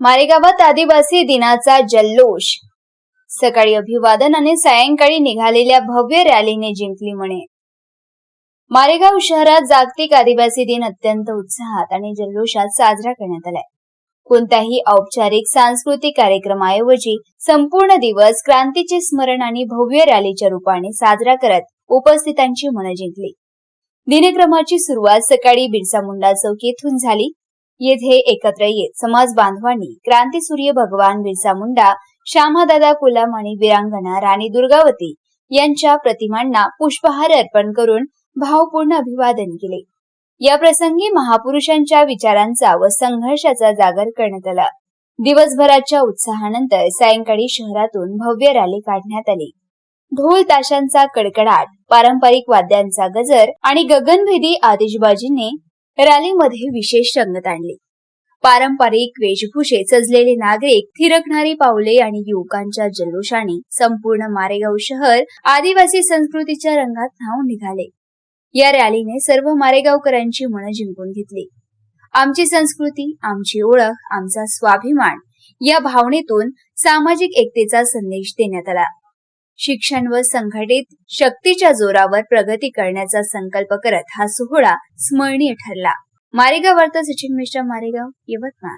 मारेगावात आदिवासी दिनाचा जल्लोष। सकाळी अभिवादन आणि सायंकाळी निघालेल्या भव्य रॅलीने जिंकली म्हणे। मारेगाव शहरात जागतिक आदिवासी दिन अत्यंत उत्साहात आणि जल्लोषात साजरा करण्यात आलाय। कोणत्याही औपचारिक सांस्कृतिक कार्यक्रमाऐवजी संपूर्ण दिवस क्रांतीचे स्मरण आणि भव्य रॅलीच्या रूपाने साजरा करत उपस्थितांची मनं जिंकली। दिनक्रमाची सुरुवात सकाळी बिरसा मुंडा चौक येथून झाली। येथे एकत्र येत समाज बांधवांनी क्रांतीसूर्य भगवान बिरसा मुंडा, श्यामादादा कुलाम आणि वीरांगना राणी दुर्गावती यांच्या प्रतिमांना पुष्पहार अर्पण करून भावपूर्ण अभिवादन केले। या प्रसंगी महापुरुषांच्या विचारांचा व संघर्षाचा जागर करण्यात आला। दिवसभराच्या उत्साहानंतर सायंकाळी शहरातून भव्य रॅली काढण्यात आली। ढोल ताशांचा कडकडाट, पारंपरिक वाद्यांचा गजर आणि गगनभेदी आतिषबाजीने रॅलीमध्ये विशेष रंगत आणली। पारंपरिक वेशभूषेत सजलेले नागरिक, थिरकणारी पावले आणि युवकांच्या जल्लोषाने संपूर्ण मारेगाव शहर आदिवासी संस्कृतीच्या रंगात न्हाऊन निघाले। या रॅलीने सर्व मारेगावकरांची मनं जिंकून घेतली। आमची संस्कृती, आमची ओळख, आमचा स्वाभिमान या भावनेतून सामाजिक एकतेचा संदेश देण्यात आला। शिक्षण व संघटित शक्तीच्या जोरावर प्रगती करण्याचा संकल्प करत हा सोहळा स्मरणीय ठरला। मारेगाव वार्ता सचिन मिश्रा, मारेगाव, यवतमाळ।